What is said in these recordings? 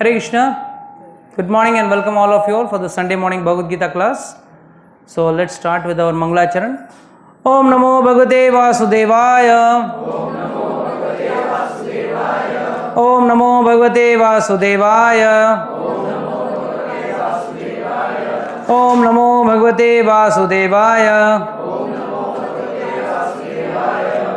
Hare Krishna. Good morning and welcome all of you all for the Sunday morning Bhagavad Gita class. So let's start with our Mangalacharan. Om Namo Bhagavate Vasudevaya. Om Namo Bhagavate Vasudevaya. Om Namo Bhagavate Vasudevaya.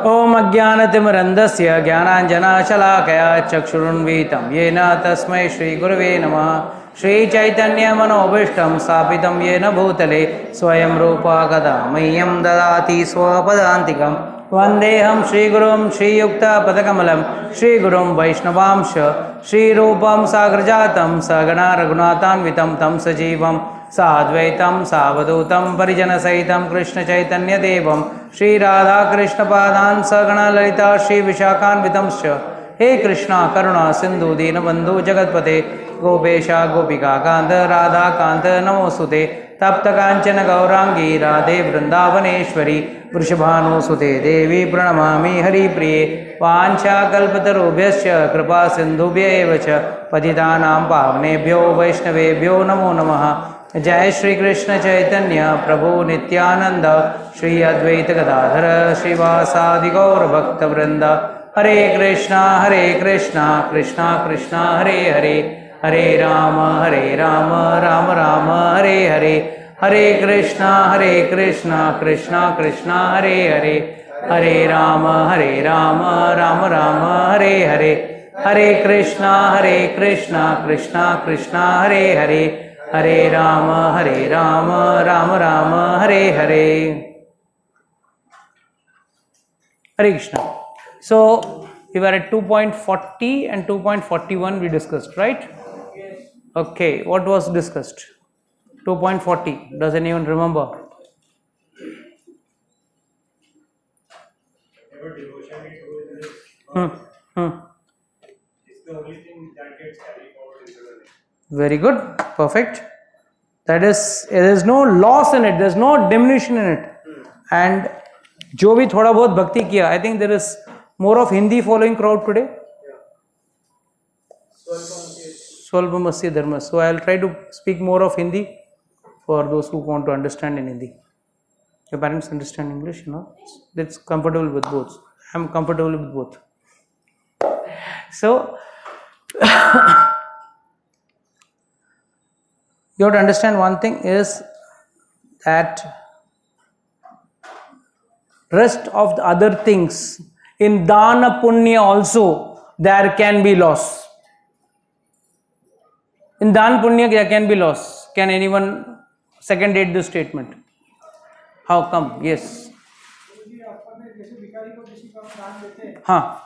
Om Ajnanatimrandasya Jnananjana Shalakaya Chakshurunvitam Yena Tasmai Shri Gurave Namah. Shri Chaitanya Manobhishtam Sapitam Yena Bhutale Swayam Rupa Kada Mayam Dadati Swapadantikam Vandeham Shri Gurum Shri Yukta Padakamalam Shri Gurum Vaishnavamsha Shri Rupam Sagrajatam Sagana Raghunathanvitam Tam Sajivam Sadvaitam Savadutam Parijana Saitam Krishna Chaitanya Devam Shri Radha Krishna Padan Sagana Lalita Shri Vishakanvitamscha He Krishna Karuna Sindhu Dinabandhu Jagatpate Gopesha Gopika Kanta Radha Kanta Namosute Tapta Kanchana Gaurangi Radhe Vrindavaneshwari Vrishabhanu Sute Devi Pranamami Hari Priye Vancha Kalpatarubhyascha Kripa Sindhubhya Evacha Patitanam Pavnebhyo Vaishnavebhyo Namo Namaha Jai Shri Krishna Chaitanya Prabhu Nityananda Shri Advaita Gadadhara Srivasadi Gaur Bhakta Vrinda Hare Krishna Krishna Krishna Hare Hare Hare Rama Rama Rama Hare Hare Hare Krishna Krishna Krishna Hare Hare Hare Rama Rama Rama Hare Hare Hare Krishna Krishna Krishna Hare Hare Hare Rama Rama Rama Hare Hare. Hare Krishna. So we were at 2.40 and 2.41 we discussed, right? Okay, what was discussed? 2.40. Does anyone remember? It's the only thing that gets carried forward into the next. Very good. Perfect. That is, there is no loss in it. There is no diminution in it. And जो भी थोड़ा बहुत भक्ति किया, I think there is more of Hindi following crowd today. Swalpamasya dharma. So I will try to speak more of Hindi for those who want to understand in Hindi. Your parents understand English, you know. It's comfortable with both. I am comfortable with both. So you have to understand one thing is that rest of the other things in dana punya also there can be loss. In dan punya there can be loss. Can anyone second date this statement? How come? Yes. हाँ.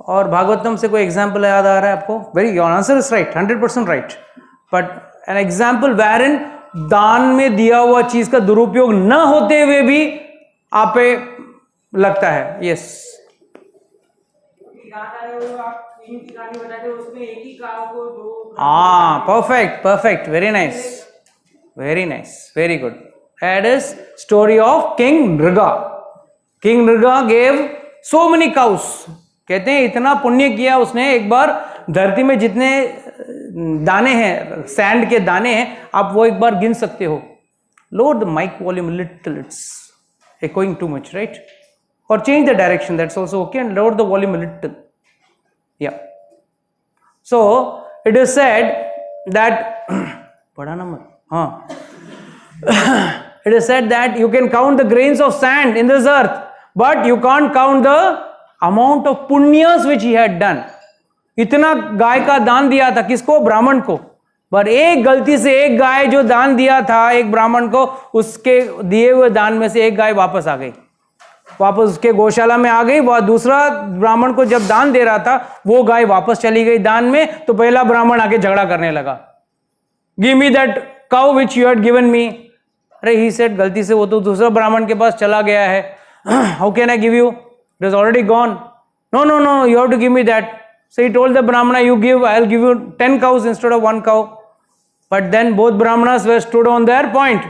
और भागवतम से कोई example याद आ रहा है आपको? Very your answer is right, 100% right. But an example where in दान में दिया हुआ चीज का दुरुपयोग न होते हुए भी आप पे लगता है. यस. हाँ, perfect, very nice, very good. That is story of King Nriga. King Nriga gave so many cows. कहते हैं इतना पुण्य किया उसने, एक बार धरती में जितने दाने हैं, सैंड के दाने हैं, आप वो एक बार गिन सकते हो. Lower the mic volume a little, it's echoing too much, right? Or change the direction, that's also okay, and lower the volume a little. Yeah. So it is said that bada number. It is said that you can count the grains of sand in this earth, but you can't count the amount of punyas which he had done. इतना गाय का दान दिया था किसको? ब्राह्मण को. पर एक गलती से एक गाय जो दान दिया था एक ब्राह्मण को, उसके दिए हुए दान में से एक गाय वापस आ गई, वापस उसके गौशाला में आ गई. वह दूसरा ब्राह्मण को जब दान दे रहा था वो गाय वापस चली गई दान में, तो पहला ब्राह्मण आके झगड़ा करने लगा. Give me that cow which you had given me. अरे ही सेड गलती से वो तो दूसरा ब्राह्मण के पास चला गया है. How can I give you? It is already gone. No, you have to give me that. So he told the brahmana, I'll give you 10 cows instead of 1 cow. But then both brahmanas were stood on their point.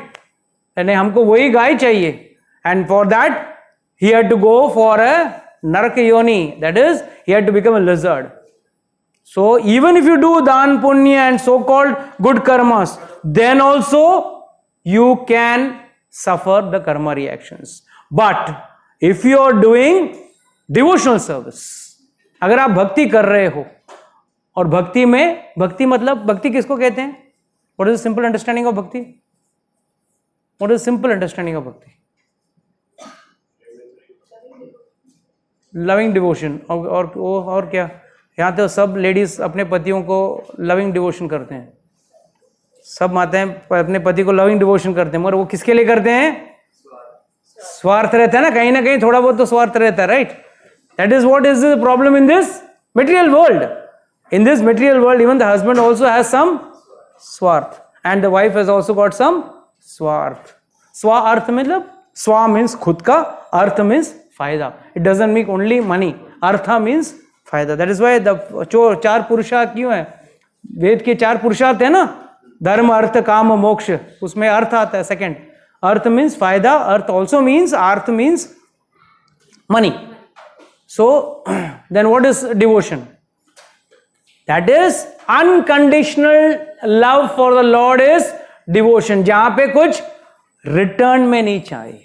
यानी हमको वही गाय चाहिए. And for that, he had to go for a Naraka Yoni. That is, he had to become a lizard. So even if you do dan punya and so-called good karmas, then also you can suffer the karma reactions. But if you are doing devotional service, अगर आप भक्ति कर रहे हो, और भक्ति में, भक्ति मतलब, भक्ति किसको कहते हैं? What is the simple understanding of bhakti? What is the simple understanding of bhakti? Loving devotion. और क्या? यहाँ तो सब लेडीज अपने पतियों को लविंग डिवोशन करते हैं, सब माताएं अपने पति को लविंग डिवोशन करते हैं, मगर वो किसके लिए करते हैं? स्वार्थ रहता है ना कहीं थोड़ा बहुत तो स्वार्थ रहता है, right? That is what is the problem in this material world. In this material world, even the husband also has some swarth, and the wife has also got some swarth. Swarth मतलब swa means खुद का, arth means फायदा. It doesn't mean only money. Artha means फायदा. That is why the चार पुरुषार्थ क्यों है? वेद के चार पुरुषार्थ है ना, धर्म अर्थ काम मोक्ष, उसमें अर्थ आता है सेकंड. अर्थ means फायदा, अर्थ also means, arth means money. So then what is devotion? That is unconditional love for the Lord is devotion. जहां पे कुछ रिटर्न में नहीं चाहिए,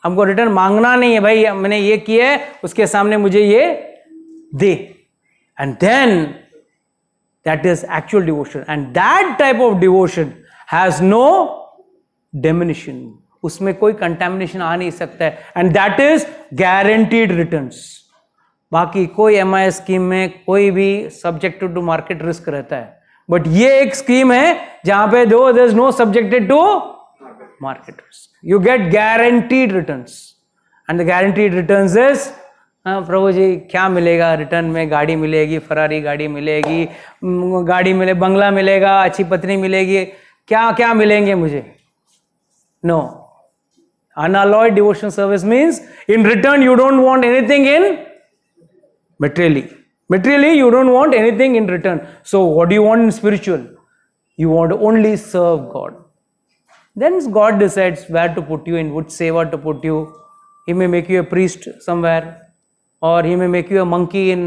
हमको रिटर्न मांगना नहीं है, भाई मैंने ये किया है उसके सामने मुझे ये दे. And then that is actual devotion, and that type of devotion has no diminution. उसमें कोई contamination आ नहीं सकता है, and that is guaranteed returns. बाकी कोई एमआई स्कीम में कोई भी सब्जेक्टेड टू मार्केट रिस्क रहता है, बट ये एक स्कीम है जहां पे दो there is no subjected to market risk. You get guaranteed returns, and the guaranteed returns is, प्रभु जी क्या मिलेगा रिटर्न में? गाड़ी मिलेगी, फरारी गाड़ी मिलेगी, गाड़ी मिले, बंगला मिलेगा, अच्छी पत्नी मिलेगी, क्या क्या मिलेंगे मुझे? No. Unalloyed devotional service means in return you don't want anything in materially you don't want anything in return. So what do you want in spiritual? You want to only serve God. Then God decides where to put you, in which seva to put you. He may make you a priest somewhere, or he may make you a monkey in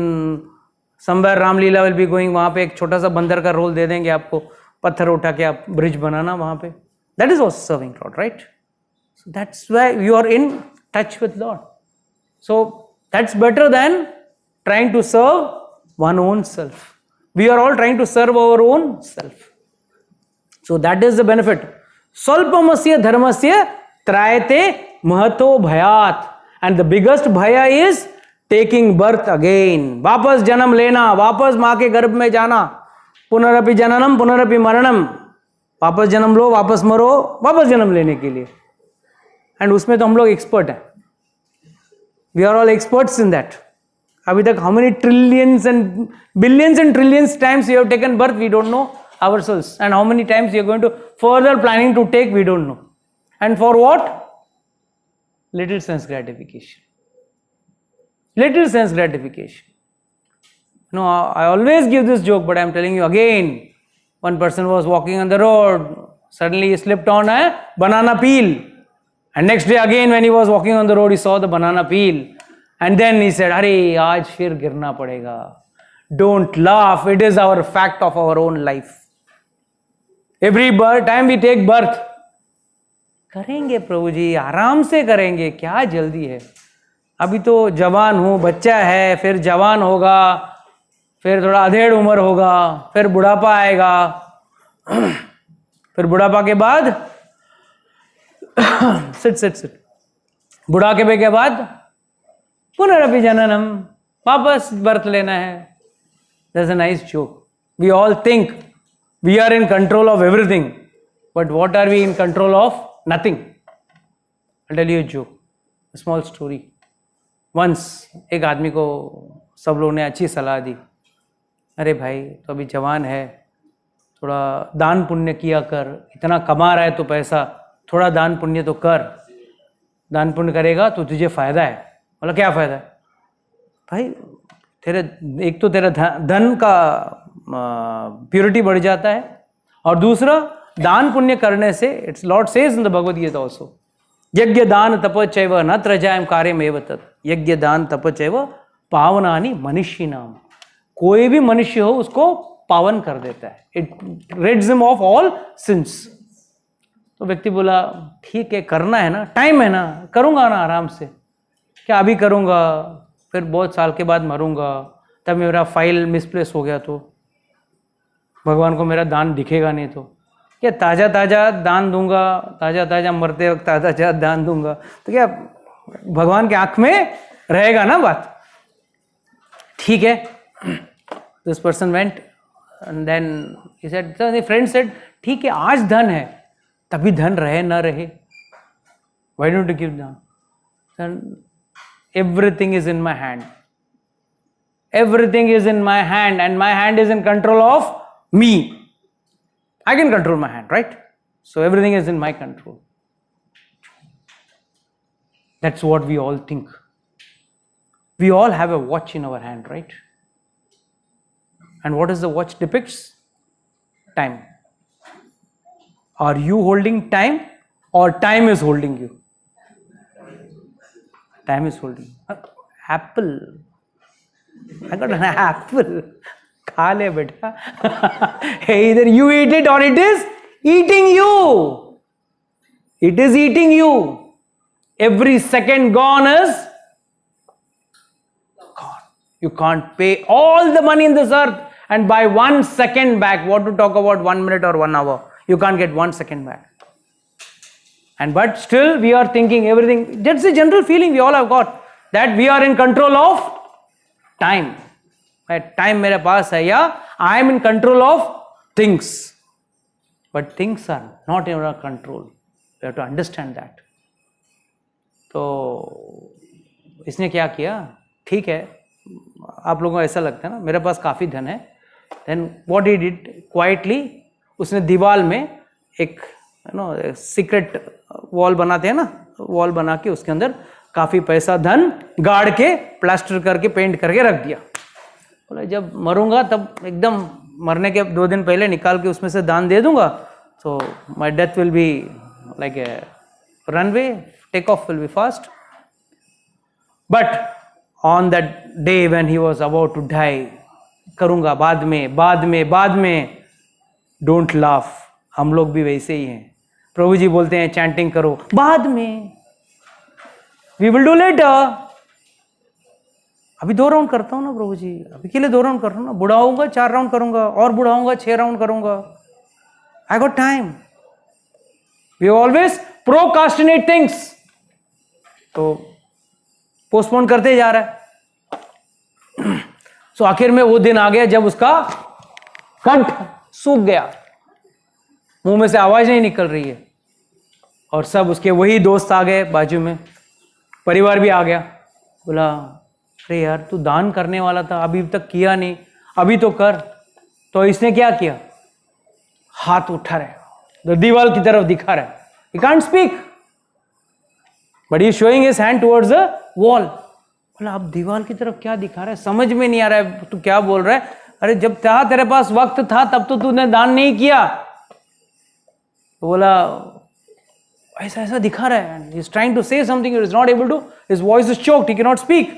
somewhere. Ram Leela will be going, वहां पे एक छोटा सा बंदर का role दे देंगे आपको, पत्थर उठा के आप ब्रिज बनाना वहां पे. That is also serving God, right? So that's why you are in touch with Lord. So that's better than trying to serve one own self. We are all trying to serve our own self. So that is the benefit. Salpamasya dharmasya trayate mahato bhayat. And the biggest bhaya is taking birth again. वापस जन्म लेना, वापस माँ के गर्भ में जाना. पुनरपि जननम पुनरपि मरणम. वापस जन्म लो, वापस मरो, वापस जन्म लेने के लिए. एंड उसमें तो हम लोग एक्सपर्ट हैं. We are all experts in that. अभी तक how many trillions and billions and trillions times you have taken birth, we don't know ourselves, and how many times you are going to further planning to take, we don't know. And for what? Little sense gratification. Little sense gratification. No, I always give this joke, but I am telling you again. One person was walking on the road, suddenly he slipped on a banana peel, and next day again when he was walking on the road, he saw the banana peel. And then he said, अरे आज फिर गिरना पड़ेगा. Don't laugh. It is our fact of our own life. Every time we take birth, करेंगे प्रभु जी, आराम से करेंगे, क्या जल्दी है? अभी तो जवान हूँ, बच्चा है, फिर जवान होगा, फिर थोड़ा अधेड़ उम्र होगा, फिर बुढ़ापा आएगा, फिर बुढ़ापा के बाद सिट बुढ़ापे के बाद पुनरपि जननम, वापस बर्थ लेना है. That's a nice joke. We all think we are in control of everything, but what are we in control of? Nothing. I'll tell you a joke, a small story. Once एक आदमी को सब लोगों ने अच्छी सलाह दी, अरे भाई तो अभी जवान है, थोड़ा दान पुण्य किया कर, इतना कमा रहा है तो पैसा, थोड़ा दान पुण्य तो कर, दान पुण्य करेगा तो तुझे फायदा है. बोला क्या फायदा है? भाई तेरे एक तो तेरा धन का प्योरिटी बढ़ जाता है, और दूसरा दान पुण्य करने से, it's lord says in the Bhagavad Gita also, यज्ञ दान तपचैव न त्रजायम कार्यमेव तत्, यज्ञ दान तपचैव पावनानि मनुष्य नाम। कोई भी मनुष्य हो उसको पावन कर देता है, it reads him of all since. तो व्यक्ति बोला ठीक है, करना है ना, टाइम है ना, करूंगा ना आराम से, क्या अभी करूंगा, फिर बहुत साल के बाद मरूंगा, तब मेरा फाइल मिसप्लेस हो गया तो भगवान को मेरा दान दिखेगा नहीं, तो क्या ताज़ा ताज़ा दान दूंगा, ताज़ा ताज़ा मरते वक्त ताज़ा ताज़ा दान दूंगा तो क्या भगवान के आंख में रहेगा ना बात। ठीक है, this person went and then he said, the friend said ठीक है आज धन है, तभी धन रहे ना रहे, व्हाई डोंट यू गिव दान? Everything is in my hand, everything is in my hand and my hand is in control of me. I can control my hand, right? So everything is in my control. That's what we all think. We all have a watch in our hand, right? And what does the watch depicts? Time. Are you holding time or time is holding you? Time is holding you. Apple. I got an apple. खा ले बेटा. Either you eat it or it is eating you. It is eating you. Every second gone is gone. You can't pay all the money in this earth and buy 1 second back. What to talk about 1 minute or 1 hour? You can't get 1 second back. And but still we are thinking everything. That's the general feeling we all have got, that we are in control of time. Time मेरे पास है, या I am in control of things. But things are not in our control. We have to understand that. तो इसने क्या किया, ठीक है आप लोगों को ऐसा लगता है ना मेरे पास काफ़ी धन है, then what he did quietly, उसने दीवार में एक सीक्रेट वॉल बनाते हैं ना, वॉल बना के उसके अंदर काफ़ी पैसा धन गाड़ के प्लास्टर करके पेंट करके रख दिया। बोला जब मरूंगा तब एकदम मरने के 2 दिन पहले निकाल के उसमें से दान दे दूंगा, तो my death will be like a runway, take off will be fast. But on that day when he was about to die, करूंगा बाद में, बाद में, बाद में, डोंट लाफ, हम लोग भी वैसे ही हैं। प्रभु जी बोलते हैं चैंटिंग करो, बाद में, वी विल डू लेटर। अभी 2 राउंड करता हूं ना प्रभु जी, अभी के लिए 2 राउंड कर रहा हूं ना, बुढ़ा होऊंगा 4 राउंड करूंगा, और बुढ़ा होऊंगा 6 राउंड करूंगा, I got time. We always procrastinate things, तो पोस्टपोन करते जा रहा है। सो आखिर में वो दिन आ गया जब उसका कंठ सूख गया, मुंह में से आवाज नहीं निकल रही है, और सब उसके वही दोस्त आ गए बाजू में, परिवार भी आ गया। बोला अरे यार तू दान करने वाला था, अभी तक किया नहीं, अभी तो कर। तो इसने क्या किया, हाथ उठा रहा, दीवार की तरफ दिखा रहा है, he can't speak but he showing his hand towards the wall. बोला अब दीवार की तरफ क्या दिखा रहा है, समझ में नहीं आ रहा है तू क्या बोल रहा है। अरे जब था तेरे पास वक्त था तब तो तूने दान नहीं किया। तो बोला ऐसा ऐसा दिखा रहा है, he is trying to say something, he is not able to, his voice is choked, he cannot speak.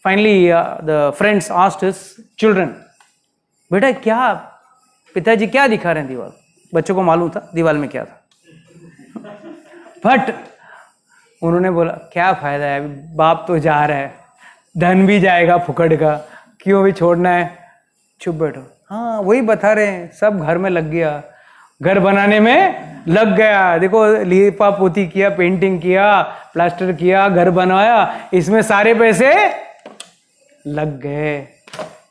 Finally the friends asked his children, बेटा क्या पिताजी क्या दिखा रहे हैं दीवार। बच्चों को मालूम था दीवार में क्या था, बट उन्होंने बोला क्या फायदा है, बाप तो जा रहा है, धन भी जाएगा फुकड़ का, क्यों भी छोड़ना है, चुप बैठो। हाँ वही बता रहे हैं, सब घर में लग गया, घर बनाने में लग गया, देखो लिपा पोती किया, पेंटिंग किया, प्लास्टर किया, घर बनवाया, इसमें सारे पैसे लग गए,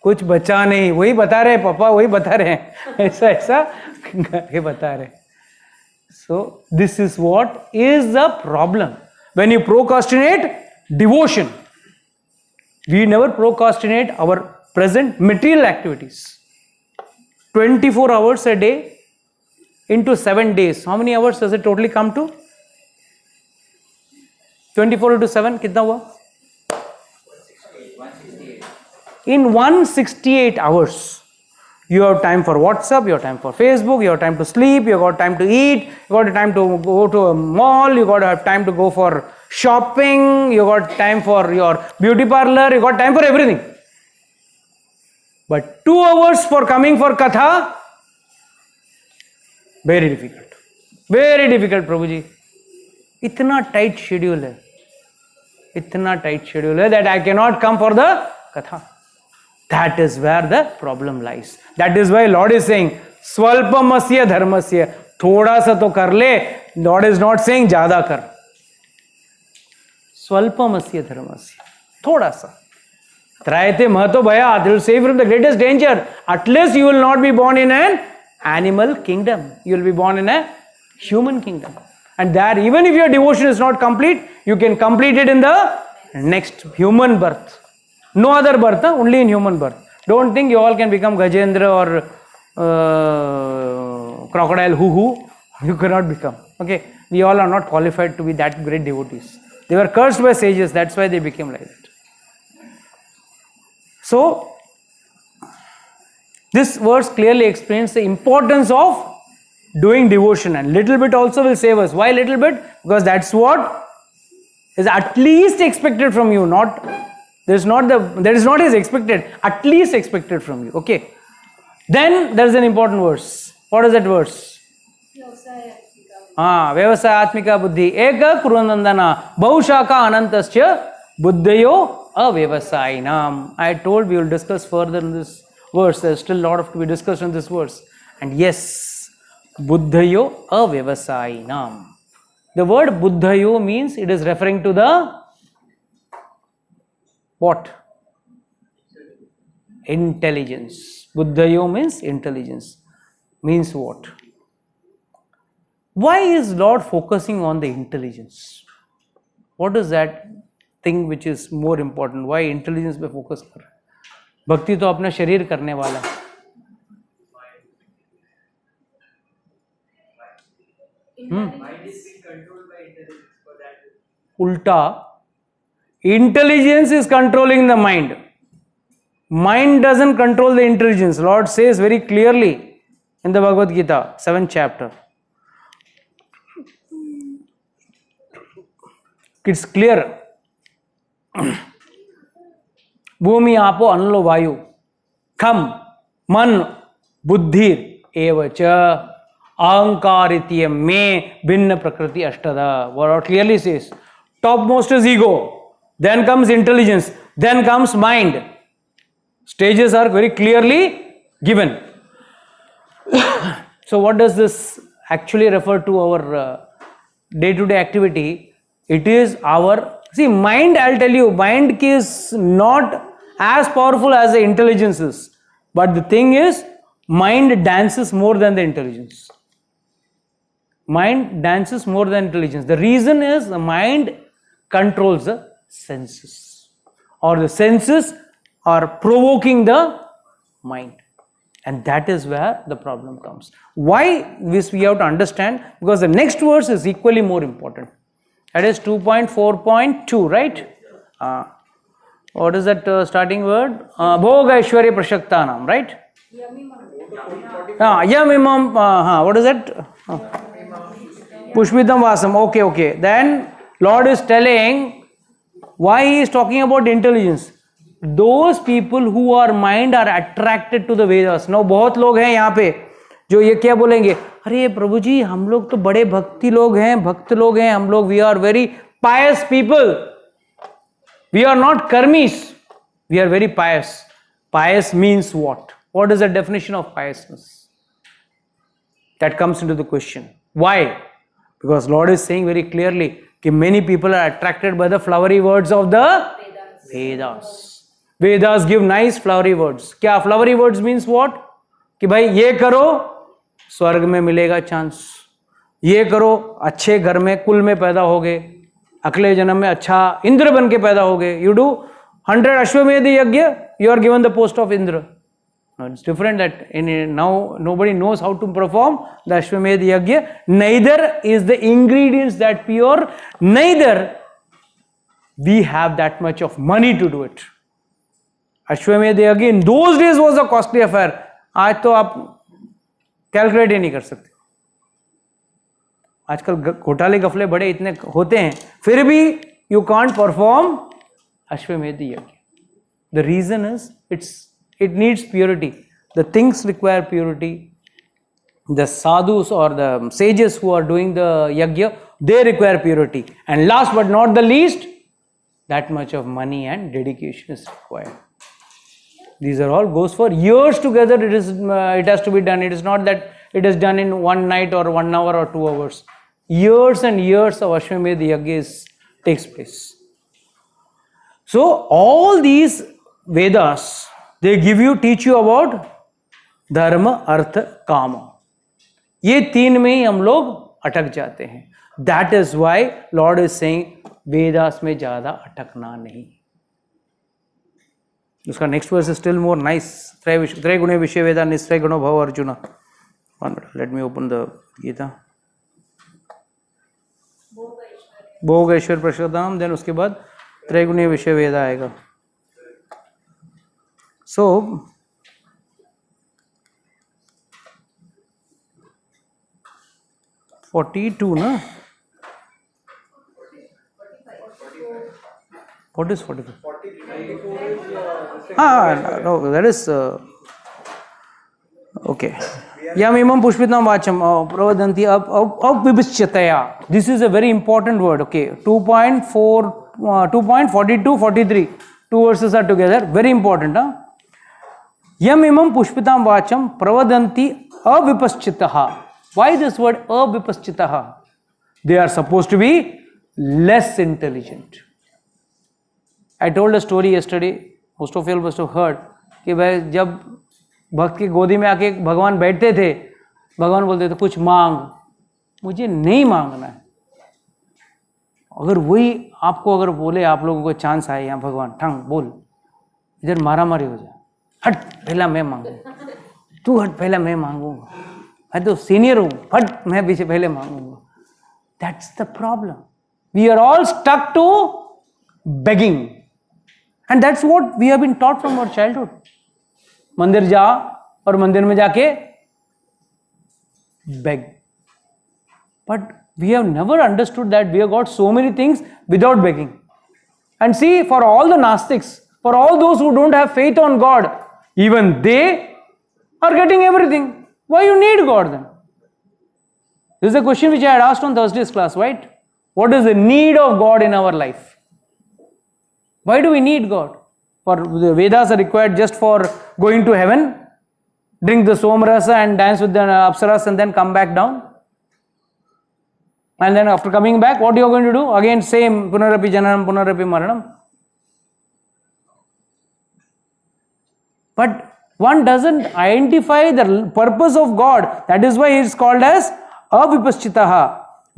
कुछ बचा नहीं। वही बता रहे पापा, वही बता रहे हैं, ऐसा ऐसा करके बता रहे। So this is what is the problem when you procrastinate devotion. We never procrastinate our present material activities. 24 hours a day into 7 days, how many hours does it totally come to? 24 into 7 कितना हुआ? In 168 hours You have time for WhatsApp, you have time for Facebook, you have time to sleep, you have got time to eat, you got time to go to a mall, you got to have time to go for shopping, you got time for your beauty parlor, you got time for everything. But 2 hours for coming for katha, very difficult. Very difficult, Prabhuji. Itna tight schedule hai. Itna tight schedule hai that I cannot come for the katha. That is where the problem lies. That is why Lord is saying, Swalpamasya dharmasya. Thoda sa to kar le. Lord is not saying jada kar. Swalpamasya dharmasya. Thoda sa. Trayate mahato bhayat. It will save you from the greatest danger. At least you will not be born in an animal kingdom. You will be born in a human kingdom. And there, even if your devotion is not complete, you can complete it in the next human birth. No other birth, only in human birth. Don't think you all can become Gajendra or crocodile hoo-hoo. You cannot become. Okay, we all are not qualified to be that great devotees. They were cursed by sages, that's why they became like that. So, this verse clearly explains the importance of doing devotion, and little bit also will save us. Why little bit? Because that's what is at least expected from you. That is not is expected, at least expected from you. Okay. Then there is an important verse. What is that verse? Vyavasayatmika buddhi eka kurunandana baushaka anantascha buddhayo avyavasayinam. I told we will discuss further in this verse. There is still a lot to be discussed in this verse. And yes, buddhayo avyavasayinam. The word buddhayo means it is referring to the what? Intelligence. Buddhayo means intelligence. Means what? Why is Lord focusing on the intelligence? What is that thing which is more important? Why intelligence पे focus कर रहा है? भक्ति तो अपना शरीर करने वाला है. Mind is being controlled by intelligence for that. Ulta. Intelligence is controlling the mind. Mind doesn't control the intelligence. Lord says very clearly in the Bhagavad Gita, 7th chapter. It's clear. Bhumi apo anlo vayu. Kham, man, buddhir, evacha, ahankaritya me, bhinna prakriti ashtada. What clearly says, topmost is ego. Then comes intelligence. Then comes mind. Stages are very clearly given. So what does this actually refer to our day-to-day activity? It is our, see, mind, I'll tell you, mind is not as powerful as the intelligence is. But the thing is, mind dances more than the intelligence. Mind dances more than intelligence. The reason is the mind controls the senses, or the senses are provoking the mind, and that is where the problem comes. Why this we have to understand, because the next verse is equally more important. That is 2.4.2, right? What is that starting word? Bhoga Aishwarya Prashaktanam, right? Yamimam, what is that? Pushpitam Vasam. Okay. Then Lord is telling why he is talking about intelligence. Those people who are mind are attracted to the Vedas. Now बहुत लोग हैं यहाँ पे जो ये क्या बोलेंगे, अरे प्रभु जी हम लोग तो बड़े भक्ति लोग हैं, भक्त लोग हैं हम लोग, we are very pious people. We are not karmis. We are very pious. Pious means what? What is the definition of piousness? That comes into the question. Why? Because Lord is saying very clearly that many people are attracted by the flowery words of the Vedas. Vedas give nice flowery words. क्या flowery words means what? कि भाई ये करो स्वर्ग में मिलेगा chance, ये करो अच्छे घर में कुल में पैदा होगे, अगले जन्म में अच्छा इंद्र बन के पैदा होगे. You do 100 अश्वमेध यज्ञ, you are given the post of Indra. No, it's different that now nobody knows how to perform the Ashwamedh Yajna. Neither is the ingredients that pure, neither we have that much of money to do it. Ashwamedh Yajna in those days was a costly affair. आज तो आप calculate ही नहीं कर सकते। आजकल घोटाले गफले बड़े इतने होते हैं, फिर भी you can't perform Ashwamedha yajna. The reason is it needs purity. The things require purity. The sadhus or the sages who are doing the yajna, they require purity. And last but not the least, that much of money and dedication is required. These are all goes for years together. It has to be done. It is not that it is done in one night or 1 hour or 2 hours. Years and years of Ashwamedh yajna takes place. So all these Vedas, they teach you about dharma, artha, kama. ये 3 में ही हम लोग अटक जाते हैं। That is why Lord is saying Vedas में ज्यादा अटकना नहीं। उसका next verse is still more nice. त्रय गुणे विषय वेदा निश्चय गुणो भव Arjuna. Let me open the Gita. भोग ऐश्वर्य प्रसादाम, देन उसके बाद त्रय गुणे विषय वेदा आएगा। सो 42 na? What is 45? 44 no, that is okay. Yam imam pushpitam vacham pravadanti avibhischataya. This is a very important word. Okay, 2.42, 43. 2 verses are together. Very important. Yam imam pushpitam vacham pravadanti avipaschitaha. Why this word avipaschitaha? They are supposed to be less intelligent. I told a story yesterday. Most of you must have heard कि भाई जब भक्त की गोदी में आके भगवान बैठते थे, भगवान बोलते थे कुछ मांग। मुझे नहीं मांगना है। अगर वही आपको अगर बोले, आप लोगों को चांस आए यहाँ भगवान ठंग बोल, इधर मारा मारी हो जाए, हट पहला मैं मांगूंगा, तू हट पहला मैं मांगूंगा, मैं तो सीनियर हूं, हट मैं पीछे पहले मांगूंगा। That's the problem. We are all stuck to begging and that's what we have been taught from our childhood. मंदिर जा और मंदिर में जाके beg, but we have never understood that we have got so many things without begging. And see, for all the nastiks, for all those who don't have faith on God, even they are getting everything. Why you need God then? This is a question which I had asked on Thursday's class, right? What is the need of God in our life? Why do we need God? For the Vedas are required just for going to heaven, drink the Somarasa and dance with the Apsaras and then come back down. And then after coming back, what you are going to do? Again same, Punarapi Jananam, Punarapi Maranam. But one doesn't identify the purpose of God. That is why it is called as avipaschitaha.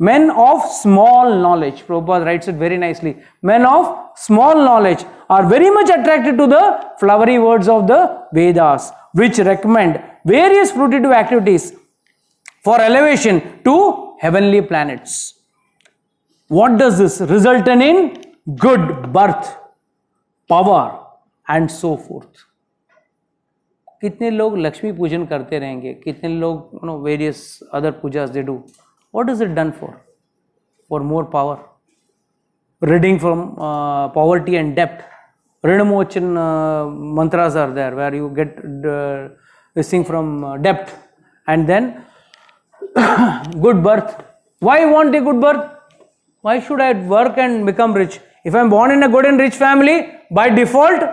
Men of small knowledge. Prabhupada writes it very nicely. Men of small knowledge are very much attracted to the flowery words of the Vedas, which recommend various fruitive activities for elevation to heavenly planets. What does this result in? Good birth, power, and so forth. कितने लोग लक्ष्मी पूजन करते रहेंगे, कितने लोग various other pujas they do. What is it done for more power, ridding from poverty and डेप्थ. Rinmochan mantras are there where you get this thing from depth, and then good birth. Why want a good birth? Why should I work and become rich? If I am born in a good and rich family, by default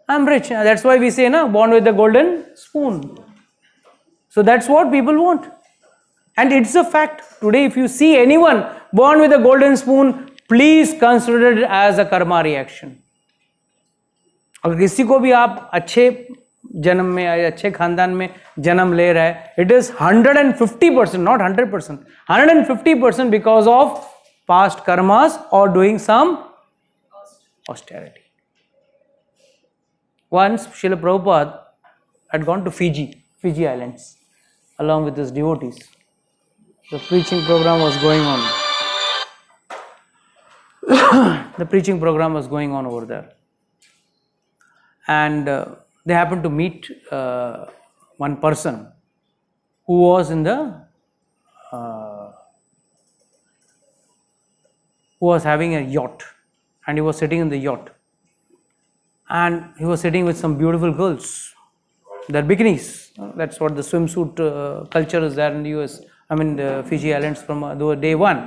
I am rich. That's why we say, born with a golden spoon. So that's what people want. And it's a fact. Today if you see anyone born with a golden spoon, please consider it as a karma reaction. अगर किसी को भी आप अच्छे जन्म में, अच्छे खानदान में जन्म ले रहा है, it is 150%, not 100%, 150% because of past karmas or doing some austerity. Once Srila Prabhupada had gone to Fiji Islands along with his devotees. The preaching program was going on. The preaching program was going on over there. And they happened to meet one person who was in the who was having a yacht, and he was sitting in the yacht, and he was sitting with some beautiful girls. They're bikinis. That's what the swimsuit culture is there in the US. I mean, the Fiji Islands from day one.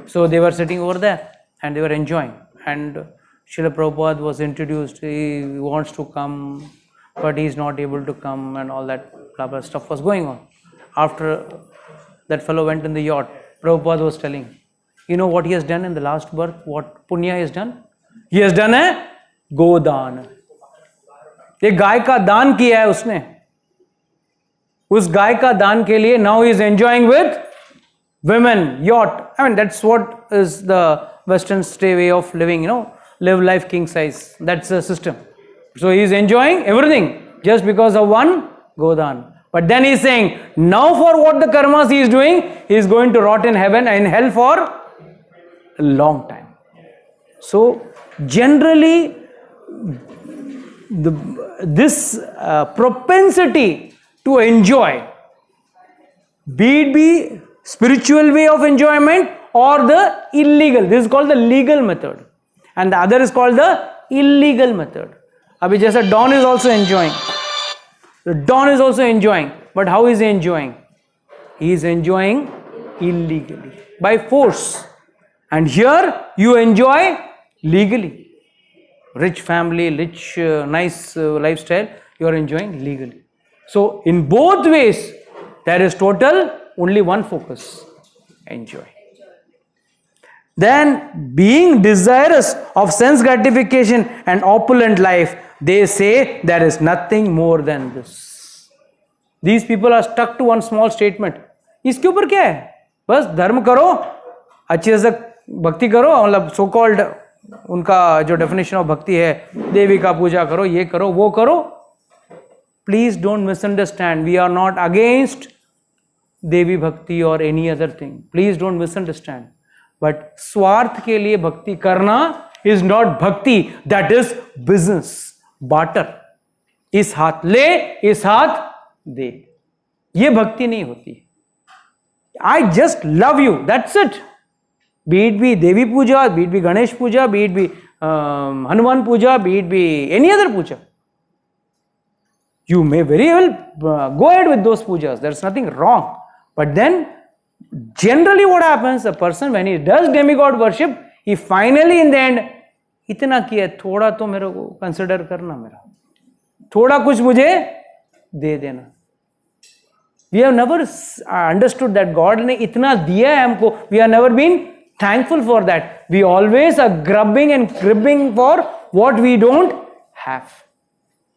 So they were sitting over there and they were enjoying. And Srila Prabhupada was introduced. He wants to come, but he's not able to come, and all that blah blah stuff was going on. After that fellow went in the yacht, Prabhupada was telling, you know what he has done in the last birth? What punya he has done? He has done a गोदान. एक गाय का दान किया है उसने. उस गाय का दान के लिए now he is enjoying with women, yacht. I mean, that's what is the Western stay way of living, you know, live life king size. That's the system. So he is enjoying everything just because of one godan. But then he is saying, now for what the karmas he is doing, he is going to rot in heaven and hell for a long time. So generally, this propensity to enjoy, be it spiritual way of enjoyment or the illegal, this is called the legal method, and the other is called the illegal method. Abhi jaisa Don is also enjoying. The Don is also enjoying, but how is he enjoying? He is enjoying illegally, by force. And here you enjoy legally. Rich family, rich, nice lifestyle, you are enjoying legally. So in both ways, there is total only one focus: enjoy. Then, being desirous of sense gratification and opulent life, they say there is nothing more than this. These people are stuck to one small statement. इसके ऊपर क्या है? बस धर्म करो, अच्छे से भक्ति करो, मतलब so called उनका जो डेफिनेशन ऑफ भक्ति है, देवी का पूजा करो, ये करो, वो करो. Please don't misunderstand. We are not against देवी भक्ति or any other thing. Please don't misunderstand. But स्वार्थ के लिए भक्ति करना is not bhakti. That is business, barter. इस हाथ ले, इस हाथ दे. ये भक्ति नहीं होती. I just love you. That's it. Be it be Devi Puja, be it be Ganesh Puja, be it be Hanuman Puja, be it be any other puja. You may very well go ahead with those pujas. There's nothing wrong. But then, generally what happens, a person when he does demigod worship, he finally in the end, इतना किया, थोड़ा तो मेरे को consider करना, मेरा थोड़ा कुछ मुझे दे देना. We have never understood that God ने इतना दिया है हमको. We have never been thankful for that. We always are grubbing and cribbing for what we don't have.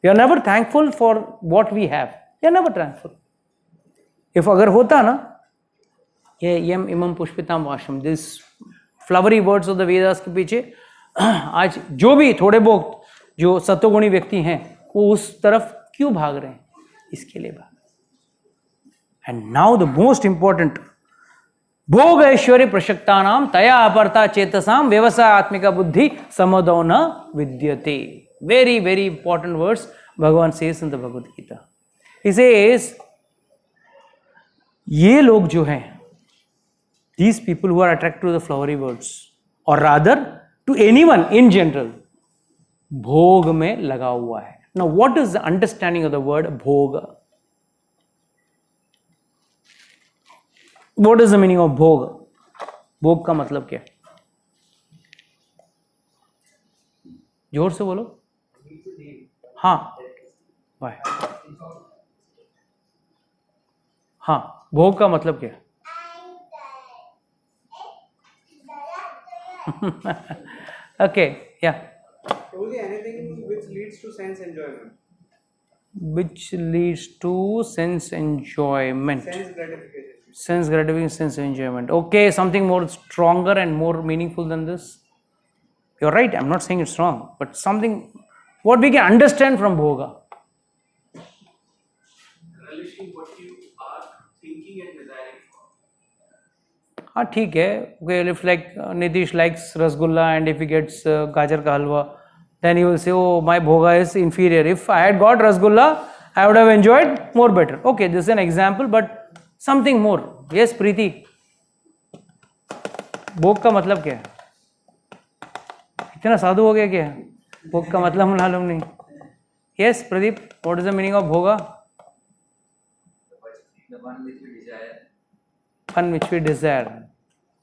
We are never thankful for what we have. We are never thankful. If अगर होता ना, ये यम इमम पुष्पिताम वाशम, this flowery words of the Vedas के पीछे आज जो भी थोड़े बहुत जो सत्वगुणी व्यक्ति हैं, वो उस तरफ क्यों भाग रहे हैं? इसके लिए भाग. And now the most important, भोग ऐश्वर्य प्रशक्तानाम तया अपर्ता चेतसाम व्यवसाय आत्मिका बुद्धि समदो न विद्यते. Very, very important words Bhagavan says in the Bhagavad Gita. He says, ये लोग जो हैं, these people who are attracted to the flowery words, or rather to anyone in general, भोग में लगा हुआ है. Now, what is the understanding of the word bhoga? What is the meaning of bhog? भोग का मतलब क्या है? जोर से बोलो. हाँ, वाह. हाँ, भोग का मतलब क्या है? Okay, yeah. Only anything which leads to sense enjoyment. Which leads to sense enjoyment. Sense gratification. Sense gratification, sense enjoyment. Okay, something more stronger and more meaningful than this. You're right, I'm not saying it's wrong, but something what we can understand from bhoga. Relishing what you are thinking and desiring for. हाँ ठीक है. Okay, if like Nitish likes rasgulla and if he gets gajar ka halwa, then he will say, oh, my bhoga is inferior. If I had got rasgulla, I would have enjoyed more better. Okay, this is an example, but something more. Yes, Preeti. भोग का मतलब क्या है? इतना साधु हो गया क्या? भोग का मतलब मालूम नहीं. Yes, Pradeep. What is the meaning of bhoga? The one which we desire. One which we desire.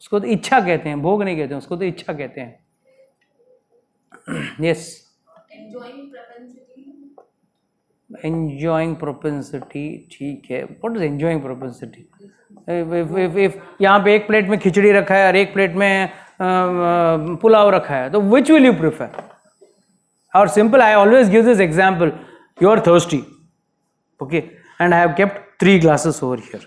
उसको तो इच्छा कहते हैं, भोग नहीं कहते हैं, उसको तो इच्छा कहते हैं. Yes. Enjoying propensity. Enjoying propensity, ठीक है. What is enjoying propensity? If यहाँ पे एक प्लेट में खिचड़ी रखा है और एक प्लेट में पुलाव रखा है, तो which will you prefer? Or simple, I always give this example. You are thirsty, okay, and I have kept 3 glasses over here.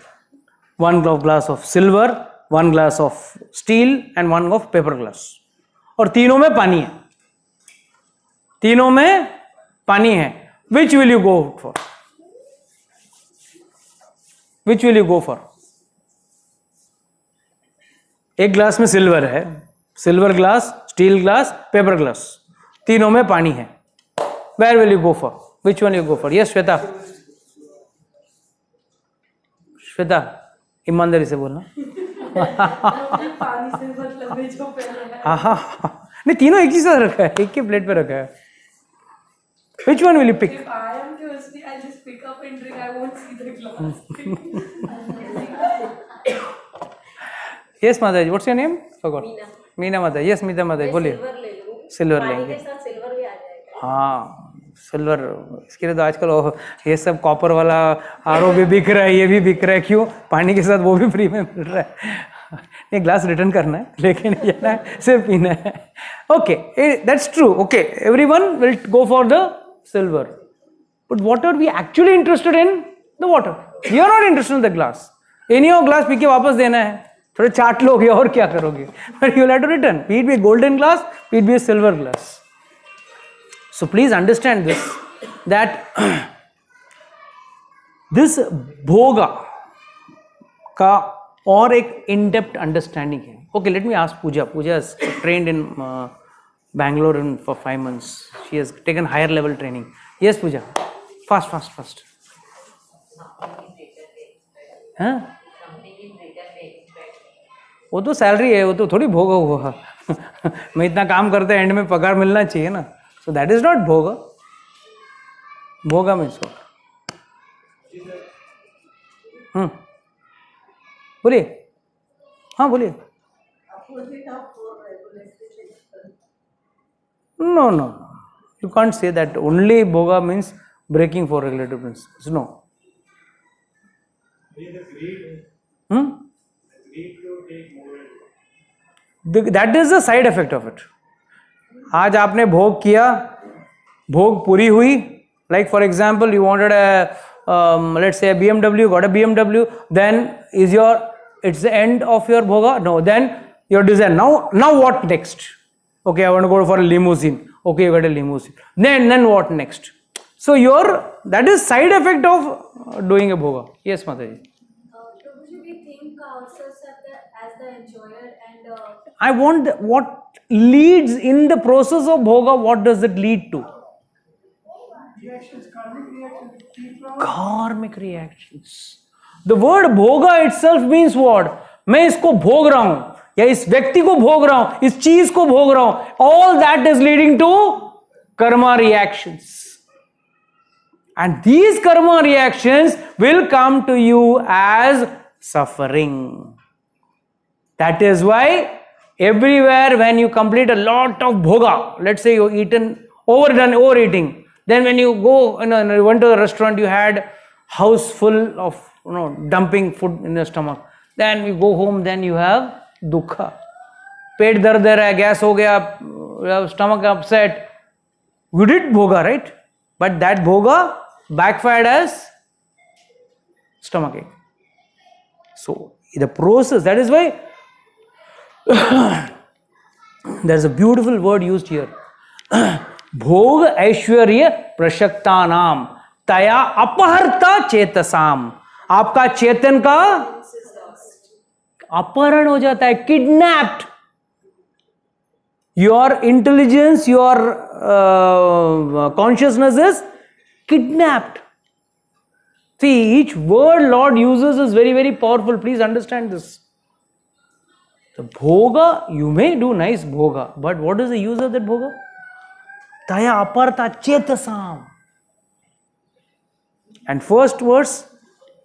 One glass of silver, one glass of steel, and one of paper glass. और तीनों में पानी है. तीनों में पानी है. Which will you go for? Which will you go for? एक ग्लास में सिल्वर है, silver glass, steel glass, paper glass, तीनों में पानी है. Where will you go for? Which one you go for? Yes, Shweta. Shweta, ईमानदारी से बोलना. पानी से मतलब है जो पहले है. हाँ, नहीं तीनों एक ही साथ रखा है, एक ही प्लेट पे रखा है. Which one will you pick? If I am thirsty, I'll just pick up and drink. I won't see the glass. Yes, Mataji. What's your name? Forgot. Meena. Meena Mataji. Yes, Meena Mataji. बोलिए. सिल्वर ले लूं. Silver पानी लेंगे. के साथ silver भी आ जाएगा. हाँ, सिल्वर. इसके लिए तो आजकल ये सब कॉपर वाला आरओ भी बिक रहा है, ये भी बिक रहा है. क्यों? पानी के साथ वो भी फ्री में मिल रहा है. एक ग्लास रिटर्न करना है, लेके नहीं जाना है, सिर्फ पीना है. Okay, that's true. Okay, everyone will go for the silver, but what are we actually interested in? The water. We are not interested in the glass. Any of glass P के वापस देना है, थोड़े चाट लोगे और क्या करोगे? But you will have to return. Be it be a golden glass, be it be a silver glass. So please understand this, that this bhoga का और एक in-depth understanding है. Okay, let me ask Pooja. Pooja is trained in Bangalore for 5 months. She has taken higher level training. Yes, Pooja. Fast. हाँ? वो तो salary है, वो तो थोड़ी भोगा हुआ. मैं इतना काम करते हैं, एंड में पगार मिलना चाहिए ना. So that is not भोगा. भोगा means what? बोलिए. हाँ बोलिए. No. You can't say that only bhoga means breaking 4 regulative principles. No. That is the side effect of it. आज आपने भोग किया, भोग पूरी हुई. Like for example, you wanted a let's say a BMW, got a BMW. Then it's the end of your bhoga? No. Then your desire. Now what next? Okay, I want to go for a limousine. Okay, you got a limousine. Then what next? So that is side effect of doing a bhoga. Yes, Mataji. Prabhuji, we think ourselves as the enjoyer and. I want what leads in the process of bhoga. What does it lead to? Reactions, karmic reactions. Karmic reactions. The word bhoga itself means what? मैं इसको भोग रहा हूं, या इस व्यक्ति को भोग रहा हूं, इस चीज को भोग रहा हूं. All that is leading to karma reactions. And these karma reactions will come to you as suffering. That is why everywhere when you complete a lot of bhoga, let's say you've eaten, overeating, then when you go, you went to the restaurant, you had house full of, dumping food in your stomach. Then you go home, then you have dukha. पेट दर्द दे रहा है, gas हो गया, stomach upset. You did bhoga, right? But that bhoga backfired as stomach ache. So the process, that is why there's a beautiful word used here. भोग ऐश्वर्य प्रशक्तानाम तया अपहर्ता चेतसाम. आपका चेतन का अपहरण हो जाता है, kidnapped. Your intelligence, your consciousness is kidnapped. See, each word Lord uses is very, very powerful. Please understand this. The bhoga, you may do nice bhoga, but what is the use of that bhoga? Taya aparta chetasam. And first verse,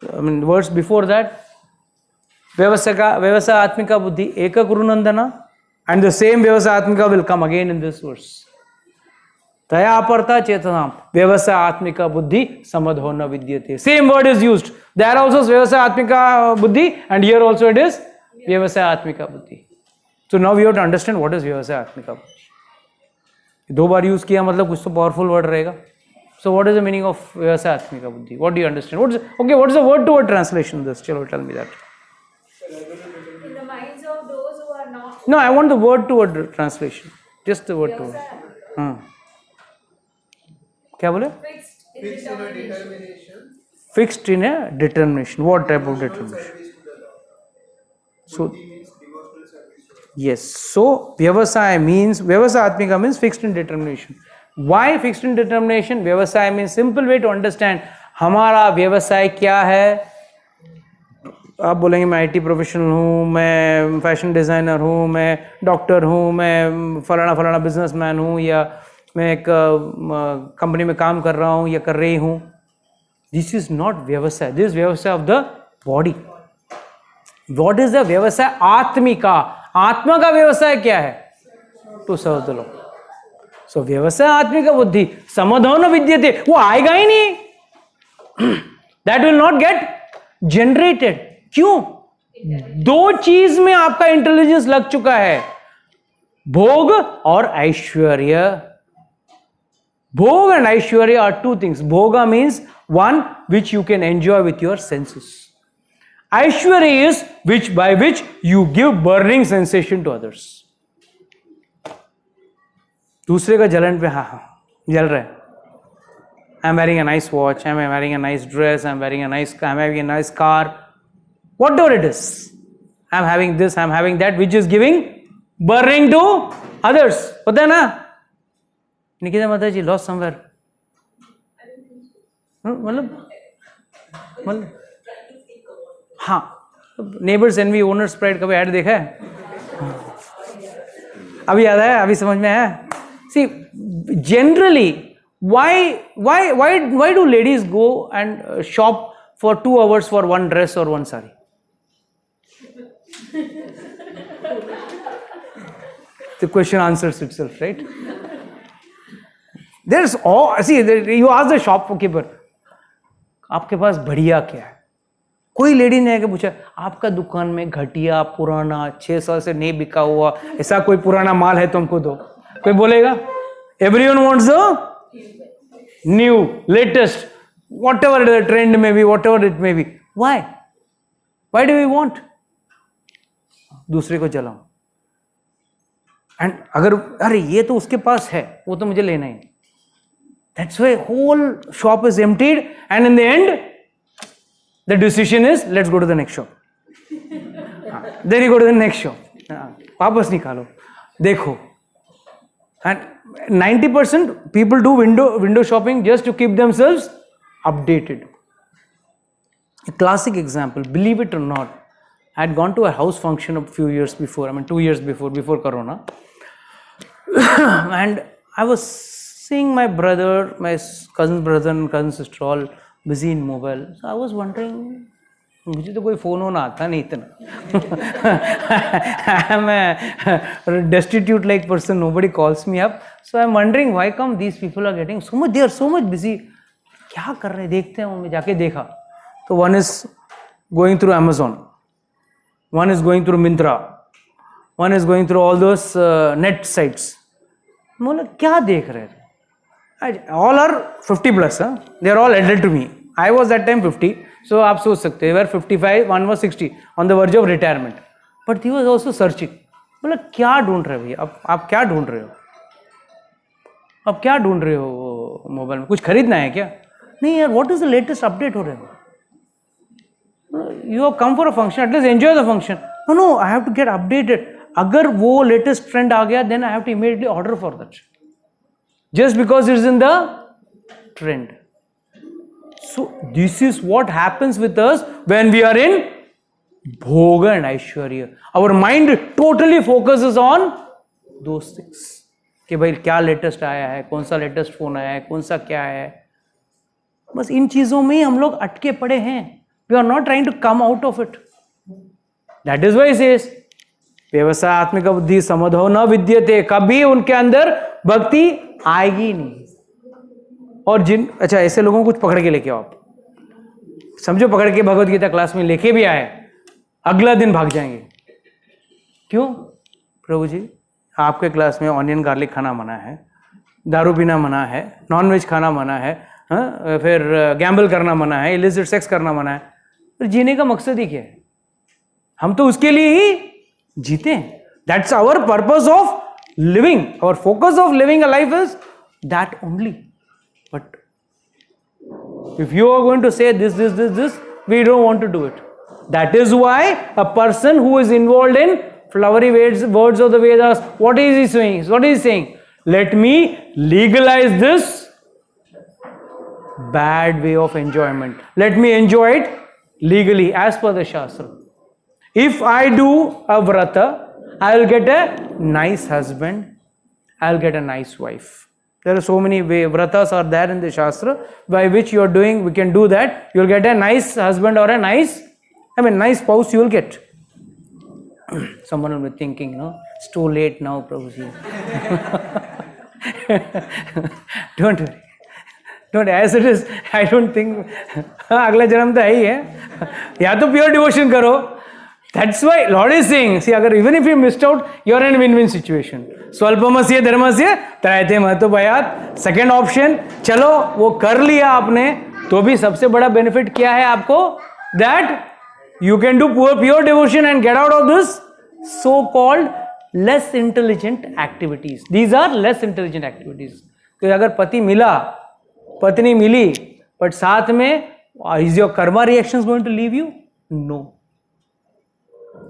verse before that, Vyavasa Atmika Buddhi Eka Kurunandana, and the same Vyavasa Atmika will come again in this verse. Taya aparta chetanam Vyavasa Atmika Buddhi Samadhona Vidyate. Same word is used. There also is Vyavasa Atmika Buddhi, and here also it is Vyavasa Atmika Buddhi. So now we have to understand what is Vyavasa Atmika Buddhi. दो बार use किया मतलब कुछ तो powerful word रहेगा. So what is the meaning of Vyavasa Atmika Buddhi? What do you understand? What is the word to word translation of this? Chalo, tell me that. In the minds of those who are not. No, I want the word to word translation. Just the word to word. क्या बोले? Fixed in a determination. Fixed in a determination. What type of determination? So, yes. So, Vyavasaya Atmika means fixed in determination. Why fixed in determination? Vyavasaya means simple way to understand. हमारा व्यवसाय क्या है? आप बोलेंगे मैं IT professional हूँ, मैं fashion designer हूँ, मैं डॉक्टर हूँ, मैं फलाना बिजनेसमैन हूँ, या मैं एक कंपनी में काम कर रहा हूँ या कर रही हूँ. This is not vyavasaya. This vyavasaya of the body. What is the vyavasaya? Atmika. आत्मा का व्यवसाय क्या है? To serve the Lord. So व्यवसाय आत्मिका बुद्धि समाधान विद्यते. वो आएगा ही नहीं. That will not get generated. क्यों? दो चीज में आपका इंटेलिजेंस लग चुका है, भोग और ऐश्वर्य. Bhog and Aishwarya are two things. Bhoga means one which you can enjoy with your senses. Aishwarya is by which you give burning sensation to others. दूसरे का जलन पे हाँ जल रहा है. I'm wearing a nice watch. I'm wearing a nice dress. I'm having a nice car. Whatever it is, I'm having this. I'm having that, which is giving burning to others. होता है ना? निकिता माता जी लॉस्ट समवेयर. मतलब हाँ, neighbours N V owners pride कभी add देखा है? अभी याद है? अभी समझ में आया? See generally why do ladies go and shop for 2 hours for one dress or one sari? The question answers itself, right? There's you ask the shopkeeper, आपके पास बढ़िया क्या है? कोई लेडी ने आके पूछा आपका दुकान में घटिया पुराना 6 साल से नहीं बिका हुआ ऐसा कोई पुराना माल है तो हमको दो. कोई बोलेगा? Everyone wants the new, latest, whatever the trend may be, whatever it may be. Why? Why do we want? दूसरे को जलाओ. एंड अगर अरे ये तो उसके पास है, वो तो मुझे लेना ही. That's why whole shop is emptied, and in the end, the decision is let's go to the next shop. Then you go to the next shop. वापस निकालो, देखो. And 90% people do window shopping just to keep themselves updated. A classic example, believe it or not, I had gone to a house function a few years before. 2 years before Corona, and I was seeing my brother, my cousin's brother and cousin sister all busy in mobile. So I was wondering, मुझे तो कोई phone होना आता नहीं इतना. I'm a destitute like person. Nobody calls me up. So I'm wondering why come these people are getting so much. They are so much busy. क्या कर रहे हैं देखते हैं. मैं जाके देखा तो one is going through Amazon, one is going through Myntra, one is going through all those net sites. बोला क्या देख रहे थे? All are 50 plus. They are all elder to me. I was that time 50. So आप सोच सकते हैं, were 55, one was 60, on the verge of retirement. But he was also searching. बोला क्या ढूंढ रहे हो भैया? आप क्या ढूंढ रहे हो? आप क्या ढूंढ रहे हो मोबाइल में? कुछ खरीदना है क्या? नहीं यार, what is the latest update हो रहा है? You have come for a function, at least enjoy the function. No, I have to get updated. अगर वो latest trend आ गया, then I have to immediately order for that. Just because it's in the trend. So this is what happens with us when we are in Bhoga and Aishwarya. Our mind totally focuses on those things. कि भाई क्या latest आया है, कौन सा latest phone आया है, कौन सा क्या है. बस इन चीजों में ही हम लोग अटके पड़े हैं. We are not trying to come out of it. That is why he says, व्यवसाय आत्मिक बुद्धि समधो न विद्यते. कभी उनके अंदर भक्ति आएगी नहीं. और अच्छा ऐसे लोगों को कुछ पकड़ के लेके आओ आप, समझो पकड़ के भगवद गीता क्लास में लेके भी आए, अगला दिन भाग जाएंगे. क्यों? प्रभु जी आपके क्लास में ऑनियन गार्लिक खाना मना है, दारू पीना मना है, नॉन वेज खाना मना है, फिर गैम्बल करना मना है, इलिसिट सेक्स करना मना है. फिर जीने का मकसद ही क्या है? हम तो उसके लिए ही जीते हैं. That's our purpose of living. Our focus of living a life is that only. But if you are going to say this, we don't want to do it. That is why a person who is involved in flowery words of the Vedas, what is he saying? What is he saying? Let me legalize this bad way of enjoyment. Let me enjoy it legally as per the Shastra. If I do a vrata, I will get a nice husband, I will get a nice wife. There are so many vratas are there in the Shastra by which you are doing, we can do that. You will get a nice husband or a nice spouse you will get. Someone will be thinking, no, it's too late now, Prabhuji. Don't worry. Don't, as it is, I don't think, अगला जन्म तो है ही है. या तो pure devotion करो. That's why Lord is saying, see, अगर even if you missed out, you are in a win-win situation. स्वल्पमस्य धर्मस्य त्रयते महत्वभयात्. सेकेंड ऑप्शन, चलो वो कर लिया आपने, तो भी सबसे बड़ा बेनिफिट क्या है आपको? That you can do pure devotion and get out of this so-called less intelligent activities. These are less intelligent activities. तो अगर पति मिला, पत्नी मिली, but साथ में is your karma reactions going to leave you? No.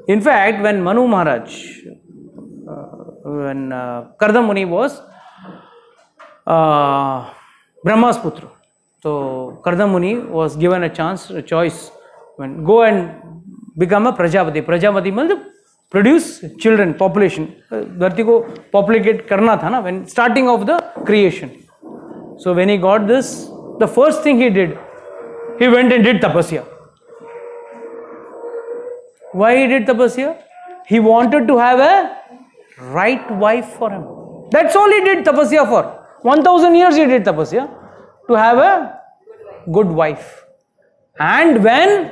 In fact, when Manu Maharaj, when Kardam Muni was Brahma's putra, so Kardam Muni was given a choice, when go and become a Prajapati. Prajapati means produce children, population. धरती को populate करना था ना, when starting of the creation. So when he got this, the first thing he did, he went and did tapasya. Why he did tapasya? He wanted to have a right wife for him. That's all he did tapasya for. 1000 years he did tapasya to have a good wife. And when,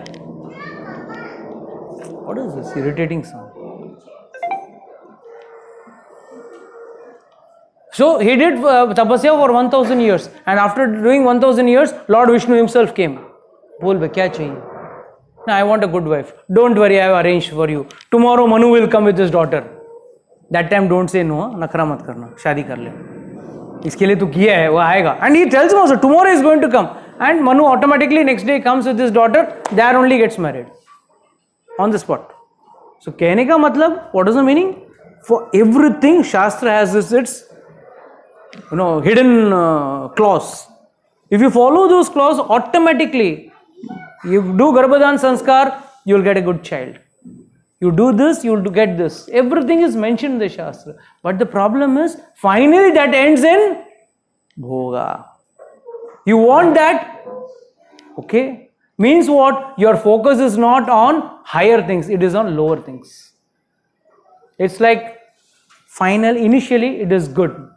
what is this irritating sound? So he did tapasya for 1000 years, and after doing 1000 years, Lord Vishnu himself came. बोल बे क्या चाहिए? No, I want a good wife. Don't worry, I have arranged for you. Tomorrow Manu will come with his daughter. That time don't say no, नखरा मत करना, शादी कर ले. इसके लिए तू किया है, वो आएगा. And he tells him also, tomorrow is going to come. And Manu automatically next day comes with his daughter. There only gets married on the spot. So कहने का मतलब, what is the meaning? For everything, Shastra has its hidden clause. If you follow those clause, automatically you do Garbhadan Sanskar, you will get a good child. You do this, you will get this. Everything is mentioned in the Shastra. But the problem is, finally that ends in Bhoga. You want that? Okay. Means what? Your focus is not on higher things, it is on lower things. It's like initially it is good.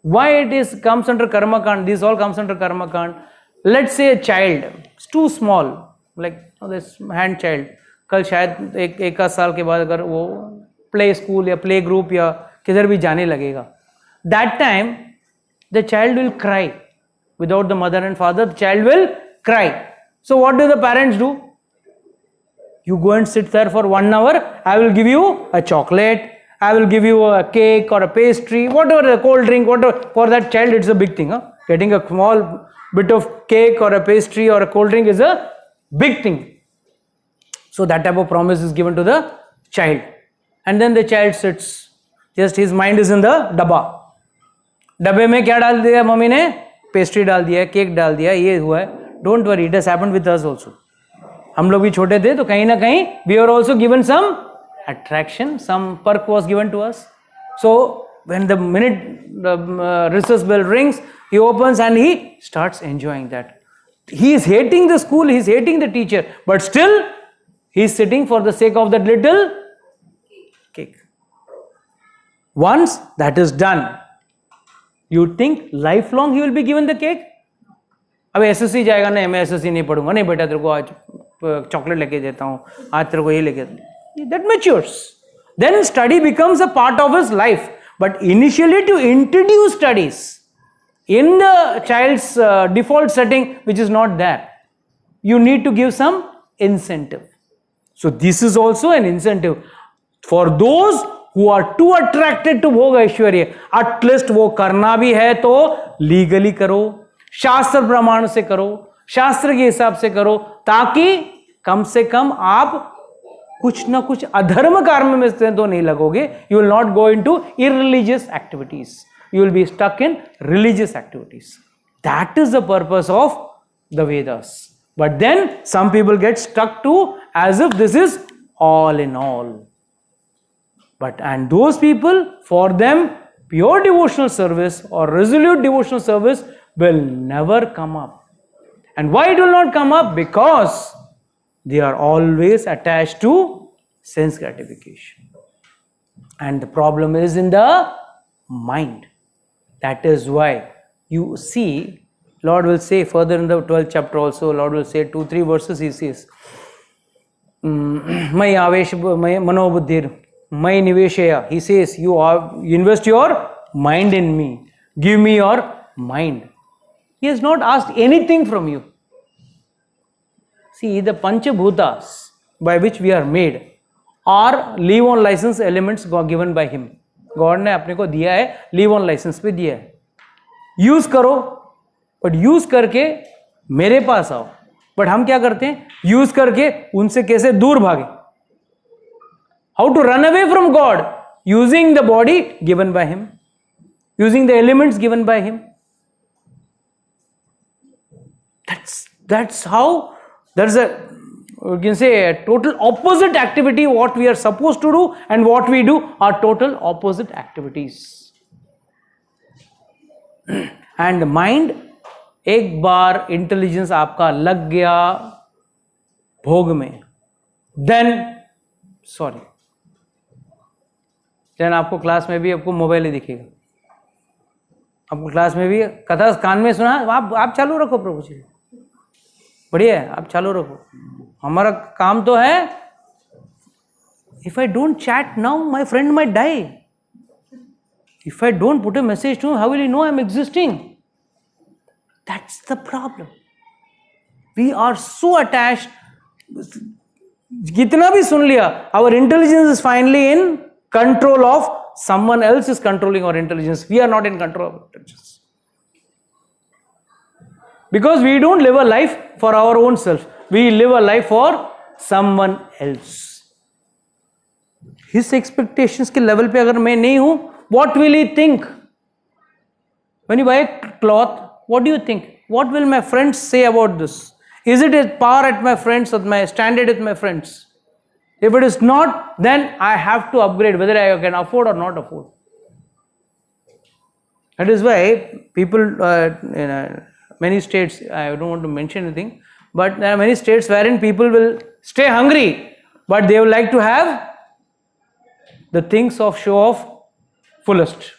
Why it comes under Karma Kand? This all comes under Karma Kand. Let's say a child, it's too small, like this hand child. कल शायद एक साल के बाद अगर वो play school या play group या किधर भी जाने लगेगा, that time the child will cry. Without the mother and father, the child will cry. So what do the parents do? You go and sit there for 1 hour. I will give you a chocolate. I will give you a cake or a pastry, whatever, a cold drink, whatever. For that child, it's a big thing. Getting a small bit of cake or a pastry or a cold drink is a big thing. So that type of promise is given to the child. And then the child sits. Just his mind is in the डब्बा. डब्बे में क्या डाल दिया mummy ने? Pastry डाल दिया, cake डाल दिया, ये हुआ है. Don't worry, it has happened with us also. हम लोग भी छोटे थे तो कहीं ना कहीं we were also given some attraction, some perk was given to us. So when the minute the recess bell rings, he opens and he starts enjoying that. He is hating the school, he is hating the teacher, but still he is sitting for the sake of that little cake. Once that is done, you think lifelong he will be given the cake? अब SSC जाएगा, नहीं मैं SSC नहीं पढ़ूंगा, नहीं बेटा तेरे को आज चॉकलेट लेके देता हूँ, आज तेरे को ये लेके, that matures. Then study becomes a part of his life. But initially to introduce studies in the child's default setting, which is not there, you need to give some incentive. So this is also an incentive for those who are too attracted to भोग ऐश्वर्य. At least वो करना भी है तो legally करो, शास्त्र प्रमाण से करो, शास्त्र के हिसाब से करो, ताकि कम से कम आप कुछ ना कुछ अधर्म कर्म में से तो नहीं लगोगे. You will not go into irreligious activities. You will be stuck in religious activities. That is the purpose of the Vedas. But then some people get stuck to as if this is all in all. And those people, for them, pure devotional service or resolute devotional service will never come up. And why it will not come up? Because they are always attached to sense gratification. And the problem is in the mind. That is why you see, Lord will say further in the 12th chapter also, Lord will say 2-3 verses, he says, Mai avesh manobuddhir, Mai niveshaya. He says, you invest your mind in me. Give me your mind. He has not asked anything from you. See, the Panchabhutas by which we are made are leave on license elements given by him. God ने अपने को दिया है, leave on license पे दिया है. Use करो, but use करके मेरे पास आओ. But हम क्या करते हैं? यूज करके उनसे कैसे दूर भागे? How to run away from God? Using the body given by him, using the elements given by him. That's how. There's you can say a total opposite activity. What we are supposed to do and what we do are total opposite activities. And mind, एक बार intelligence आपका लग गया भोग में, then आपको class में भी आपको मोबाइल ही दिखेगा. आपको क्लास में भी कथा कान में सुना, आप चालू रखो प्रभु जी, बढ़िया है, आप चालू रखो. हमारा काम तो है, if I don't chat now, my friend might die. If I don't put a message to him, how will he know I am existing? That's the problem. We are so attached. जितना भी सुन लिया, our intelligence is finally in control of someone else is controlling our intelligence. We are not in control of our intelligence. Because we don't live a life for our own self. We live a life for someone else. His expectations के level पे अगर मैं नहीं हूँ, what will he think? When you buy a cloth, what do you think? What will my friends say about this? Is it at par at my friends, at my standard with my friends? If it is not, then I have to upgrade, whether I can afford or not afford. That is why people in many states, I don't want to mention anything, but there are many states wherein people will stay hungry, but they would like to have the things of show off fullest.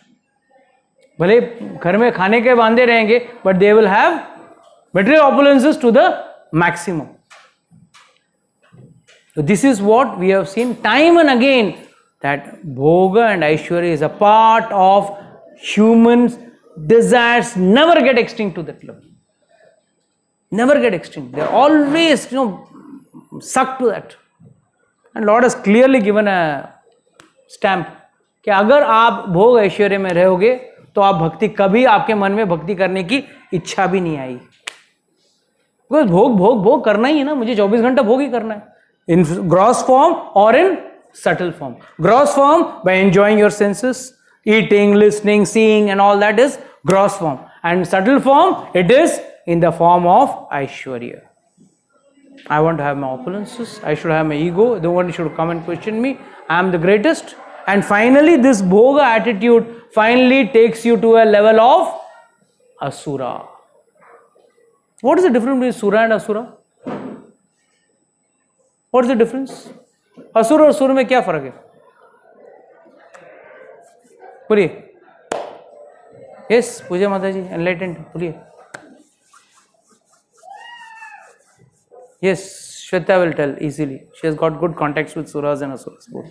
भले घर में खाने के बांधे रहेंगे, but they will have material opulences to the maximum. So this is what we have seen time and again, that bhoga and aishwarya is a part of humans' desires, never get extinct to that level. Never get extinct. They are always, sucked to that. And Lord has clearly given a stamp कि अगर आप भोग ऐश्वर्य में रहोगे तो आप भक्ति, कभी आपके मन में भक्ति करने की इच्छा भी नहीं आई. Because भोग करना ही है ना, मुझे 24 घंटा भोग ही करना है. In gross form or in subtle form. Gross form by enjoying your senses, eating, listening, seeing and all that is gross form. And subtle form, it is in the form of Aishwarya. I want to have my opulences, I should have my ego, no one should come and question me, I am the greatest. And finally this bhoga attitude finally takes you to a level of asura. What is the difference between sura and asura? What is the difference? असुर और सुर में क्या फर्क है? बोलिए. Yes, पूजा माता जी, enlightened, बोलिए. Yes, Shweta will tell easily. She has got good contacts with suras and asuras both.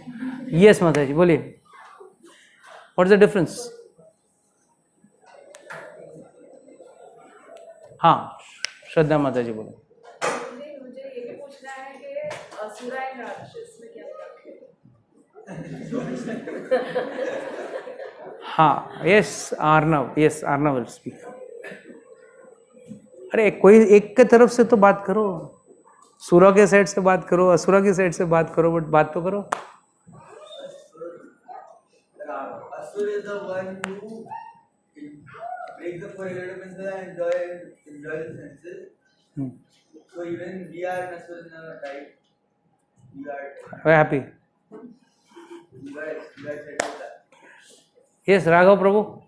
Yes, माता जी, बोलिए. What is the difference? हाँ, श्रद्धा माता जी बोलो. मुझे ये भी पूछना है कि असुरा एंड राक्षस में क्या फर्क है? हाँ, yes, Arnav will speak. अरे कोई एक के तरफ से तो बात करो, सुरा के साइड से बात करो, असुरा की साइड से बात करो, बट बात तो करो. Asura is the one who breaks the four elements and enjoy the senses. So even we are in Asura type. We are happy. We are said with that. Yes, Raghav Prabhu.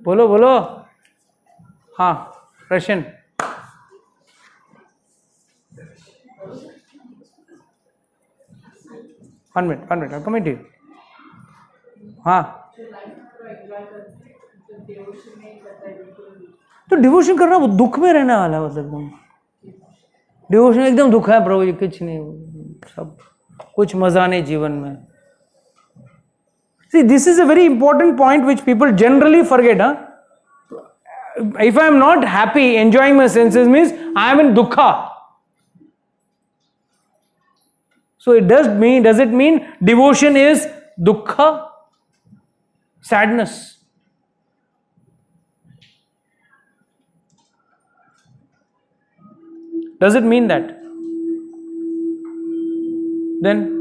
बोलो. हाँ, Russian. One minute, I'll come to you. हाँ. तो devotion करना वो दुख में रहने वाला, मतलब डिवोशन एकदम दुख है प्रभु जी, कुछ नहीं, सब कुछ मजा नहीं जीवन में. See, this is a very important point which people generally forget. If I am not happy, enjoying my senses means I am in dukkha. So does it mean devotion is dukkha? Sadness. Does it mean that? Then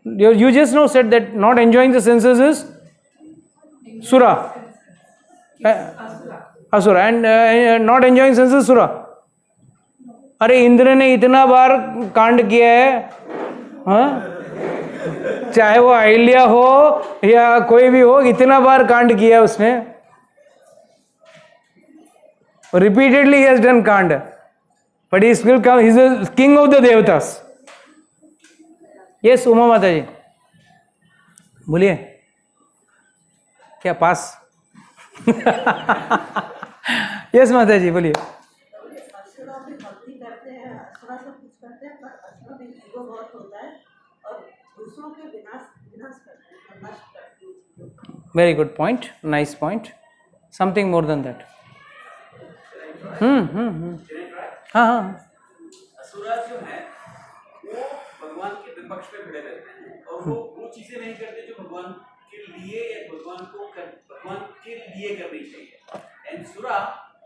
you just now said that not enjoying the senses is sura. Asura. And not enjoying senses sura. अरे इंद्र ने इतना बार कांड किया है, हाँ, चाहे वो अहिल्या हो या कोई भी हो, इतना बार कांड किया है उसने. Repeatedly he has done kanda, but he will come. He is the king of the devatas. Yes, Uma माता जी, बोलिए. क्या पास? Yes, माता जी बोलिए. Very good point. Nice point. Something more than that. हाँ. असुरा जो है वो भगवान के विपक्ष में खड़े रहते हैं और वो चीजें नहीं करते जो भगवान के लिए या भगवान के लिए करनी चाहिए. And Sura,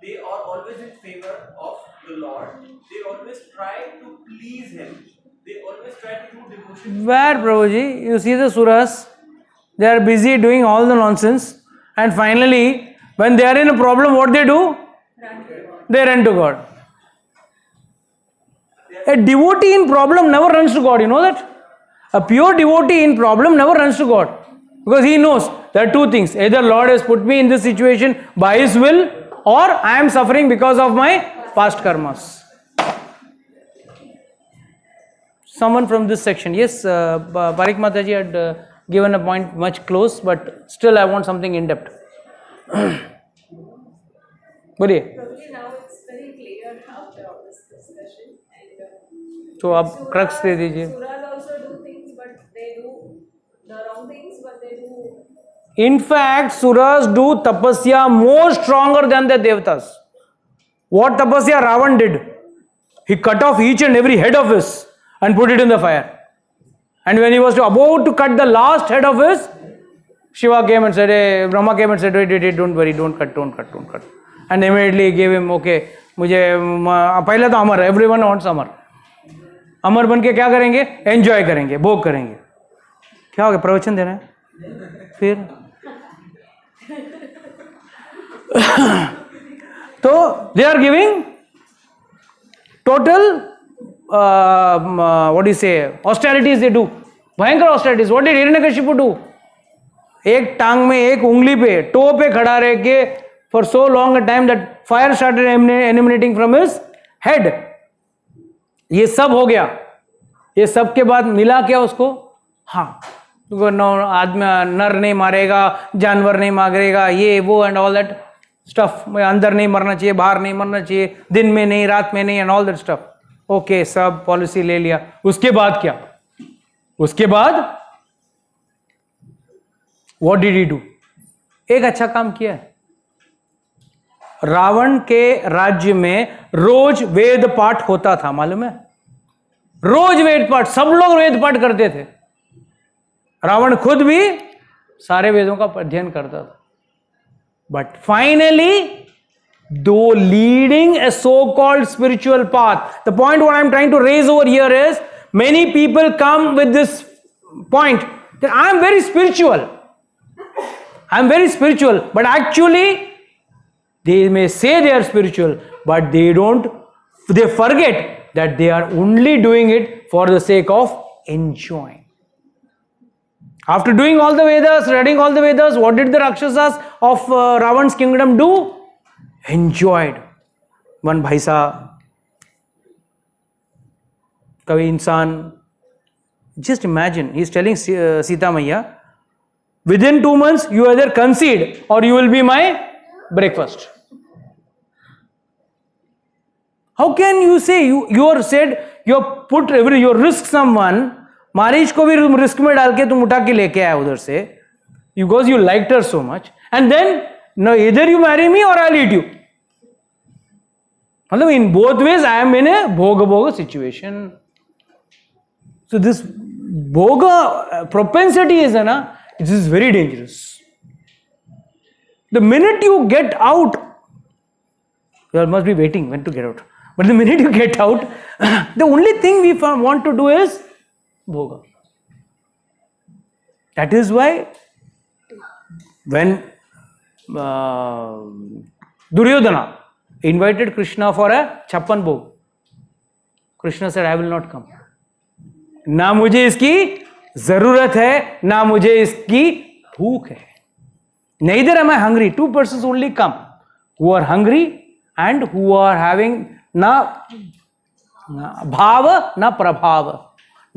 they are always in favor of the Lord. They always try to please Him. They always try to do devotion. Where, Prabhuji, you see the suras, they are busy doing all the nonsense, and finally, when they are in a problem, what they do? They run to God. A devotee in problem never runs to God, you know that? A pure devotee in problem never runs to God. Because he knows there are two things. Either Lord has put me in this situation by His will, or I am suffering because of my past karmas. Someone from this section. Yes, Parik Mataji had given a point much close, but still I want something in depth. बोलिए. Probably now it's very clear after all this discussion. And तो आप crux दे दीजिए. Suras also do things, but they do the wrong things, but they do. In fact, suras do tapasya more stronger than the devatas. What tapasya Ravan did? He cut off each and every head of his and put it in the fire. And when he was about to cut the last head of his, Shiva came and said, hey, Brahma came and said, wait, don't worry, don't cut. And immediately he gave him, okay, मुझे पहले तो अमर, everyone wants अमर. अमर बन के क्या करेंगे? Enjoy करेंगे, भोग करेंगे. क्या हो गया? प्रवचन देना है फिर? तो they are giving total what do you say, austerities they do, भयंकर austerities. What did Hiranyakashipu do? एक टांग में एक उंगली पे टो पे खड़ा रह के for so long a time that fire started emanating from his head. ये सब हो गया. ये सब के बाद मिला क्या उसको? हाँ, आदमी नर नहीं मारेगा, जानवर नहीं मारेगा, ये वो एंड ऑल दैट स्टफ. अंदर नहीं मरना चाहिए, बाहर नहीं मरना चाहिए, दिन में नहीं, रात में नहीं, and all that stuff. Okay, सब पॉलिसी ले लिया. उसके बाद क्या? उसके बाद व्हाट डिड ही डू? एक अच्छा काम किया है. रावण के राज्य में रोज वेद पाठ होता था, मालूम है? रोज वेद पाठ, सब लोग वेद पाठ करते थे. रावण खुद भी सारे वेदों का अध्ययन करता था. But finally though leading a so-called spiritual path, the point what I'm trying to raise over here is, many people come with this point that I'm very spiritual, but actually they may say they are spiritual, but they forget that they are only doing it for the sake of enjoying. After doing all the Vedas, reading all the Vedas, what did the Rakshasas of Ravan's kingdom do? Enjoyed. One भाई साहब, कभी इंसान, just imagine, he is telling Sita Maiya, within 2 months you either concede or you will be my breakfast. How can you say you are said you have put you risk someone? Marich को भी risk में डाल के तुम उठा के लेके आया उधर से, because you liked her so much, and then no, either you marry me or I'll eat you. मतलब in both ways I am in a bhoga situation. So this bhoga propensity is it is very dangerous. The minute you get out, you must be waiting when to get out. But the minute you get out, the only thing we want to do is bhoga. That is why when Duryodhana invited Krishna for a chappan bhog, Krishna said, I will not come. ना मुझे इसकी जरूरत है, ना मुझे इसकी भूख है. Neither am I hungry. 2 persons only come, who are hungry and who are having ना भाव ना प्रभाव.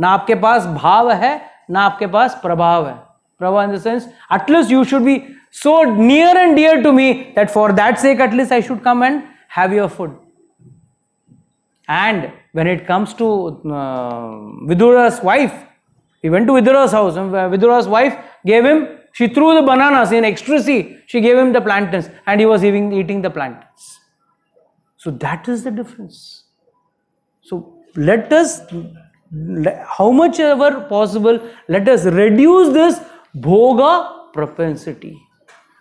ना आपके पास भाव है, ना आपके पास प्रभाव है. Prabha in the sense, at least you should be so near and dear to me that for that sake at least I should come and have your food. And when it comes to Vidura's wife, he went to Vidura's house, and Vidura's wife gave him, she threw the bananas in ecstasy, she gave him the plantains and he was eating the plantains. So that is the difference. So let us, how much ever possible, let us reduce this bhoga propensity.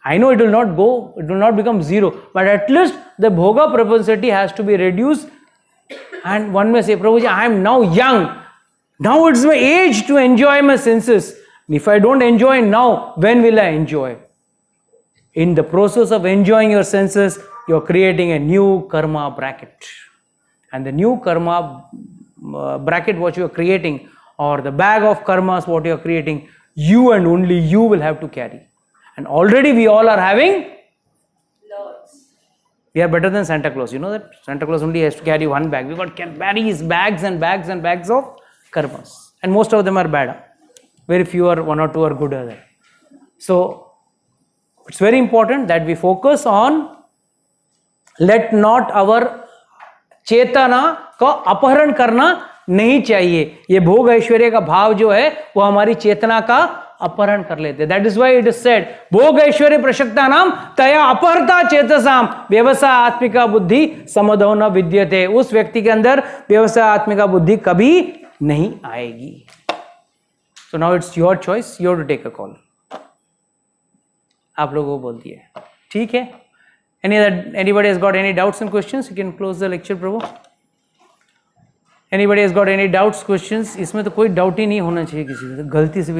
I know it will not go, it will not become zero, but at least the bhoga propensity has to be reduced. And one may say, Prabhuji, I am now young. Now it's my age to enjoy my senses. If I don't enjoy now, when will I enjoy? In the process of enjoying your senses, you are creating a new karma bracket. And the new karma bracket what you are creating, or the bag of karmas what you are creating, you and only you will have to carry. And already we all are having Lots. We are better than Santa Claus. You know that Santa Claus only has to carry one bag. We got carries bags and bags and bags of karmas, and most of them are bad. Very few are, 1 or 2 are good. So it's very important that we focus on, let not our चेतना को अपहरण करना नहीं चाहिए. ये भोग ऐश्वर्य का भाव जो है वो हमारी चेतना का अपहरण कर लेते. That is why it is said, भोग ऐश्वर्य प्रशक्ता नाम तया अपहरता चेतसाम व्यवसाय आत्मिका बुद्धि समदो न विद्यते. उस व्यक्ति के अंदर व्यवसाय आत्मिका बुद्धि कभी नहीं आएगी. So now it's your choice, you have to take a call. आप लोगों को बोल दिए, ठीक है. Anybody has got any doubts and questions? You can close the lecture, Prabhu. Anybody has got any doubts, questions? इसमें तो कोई डाउट ही नहीं होना चाहिए किसी को, गलती से भी